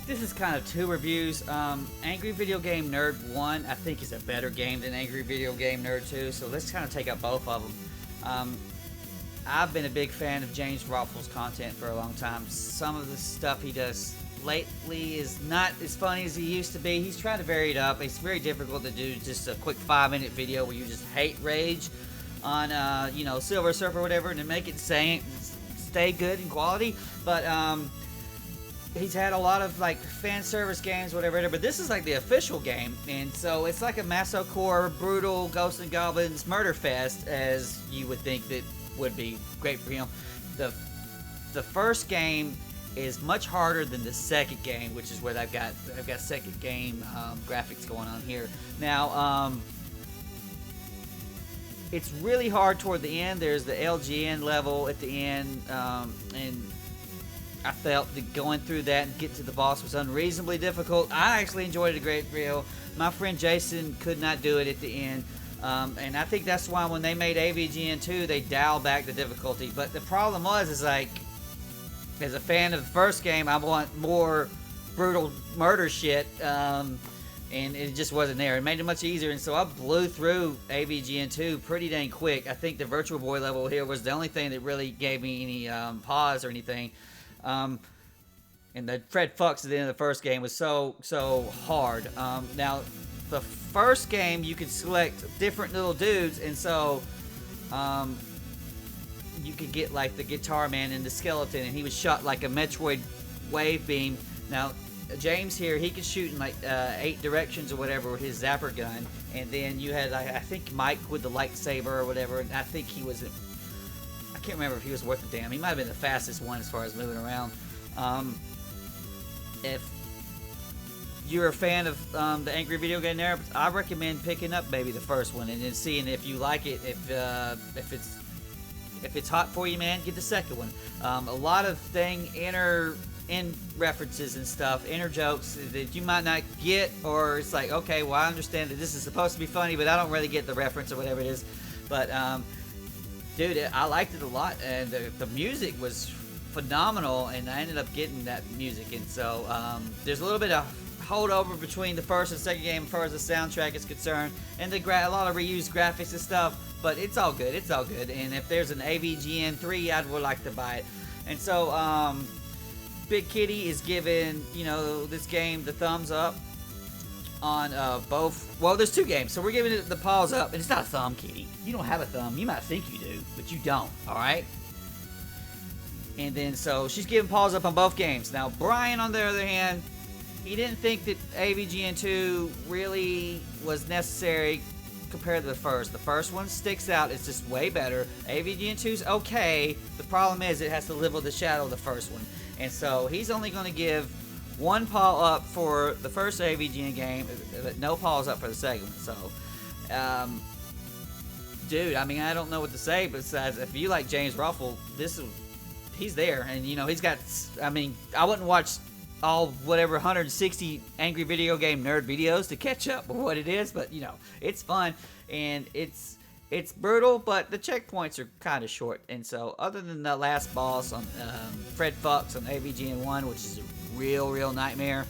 This is kind of two reviews. Angry Video Game Nerd 1, I think, is a better game than Angry Video Game Nerd 2, so let's kind of take out both of them. I've been a big fan of James Ruffle's content for a long time. Some of the stuff he does lately is not as funny as he used to be. He's trying to vary it up. It's very difficult to do just a quick 5-minute video where you just hate rage on, Silver Surfer or whatever, and to make it stay good in quality. But, he's had a lot of, like, fan service games, whatever, but this is, like, the official game, and so it's like a masocure, brutal, Ghosts and Goblins murder fest, as you would think that would be great for him. The first game is much harder than the second game, which is what I've got second game graphics going on here. Now, it's really hard toward the end. There's the AVGN level at the end, and I felt that going through that and get to the boss was unreasonably difficult. I actually enjoyed it a great deal. My friend Jason could not do it at the end. And I think that's why when they made AVGN 2, they dialed back the difficulty. But the problem is like, as a fan of the first game, I want more brutal murder shit. And it just wasn't there. It made it much easier, and so I blew through AVGN 2 pretty dang quick. I think the Virtual Boy level here was the only thing that really gave me any pause or anything. And the Fred Fucks at the end of the first game was so hard. Now, the first game you could select different little dudes, and so you could get like the Guitar Man and the Skeleton, and he was shot like a Metroid wave beam. Now, James here, he could shoot in like 8 directions or whatever with his zapper gun, and then you had I think Mike with the lightsaber or whatever, and I think he was I can't remember if he was worth a damn. He might have been the fastest one as far as moving around. If you're a fan of the Angry Video Game Nerd, I recommend picking up maybe the first one and then seeing if you like it. If it's hot for you, man, get the second one. A lot of in references and stuff, inner jokes that you might not get, or it's like, okay, well, I understand that this is supposed to be funny, but I don't really get the reference or whatever it is. But dude, I liked it a lot, and the music was phenomenal, and I ended up getting that music. And so there's a little bit of holdover between the first and second game as far as the soundtrack is concerned, and a lot of reused graphics and stuff, but it's all good. And if there's an AVGN 3, I would like to buy it. And so Big Kitty is giving this game the thumbs up on both. Well, there's 2 games, so we're giving it the paws up, and it's not a thumb, Kitty. You don't have a thumb. You might think you do, but you don't. All right. And then so she's giving paws up on both games. Now Brian, on the other hand, he didn't think that AVGN 2 really was necessary compared to the first. The first one sticks out. It's just way better. AVGN 2's okay. The problem is it has to live with the shadow of the first one. And so he's only going to give 1 paw up for the first AVGN game, but no paws up for the second one. So, dude, I mean, I don't know what to say besides, if you like James Ruffle, he's there. And, he's got, I mean, I wouldn't watch all 160 Angry Video Game Nerd videos to catch up with what it is, but, it's fun, and it's brutal, but the checkpoints are kind of short. And so, other than the last boss on Fred Fucks on AVGN 1, which is a real nightmare,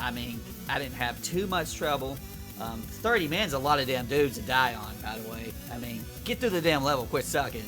I mean, I didn't have too much trouble. 30 men's a lot of damn dudes to die on, by the way. I mean, get through the damn level, quit sucking.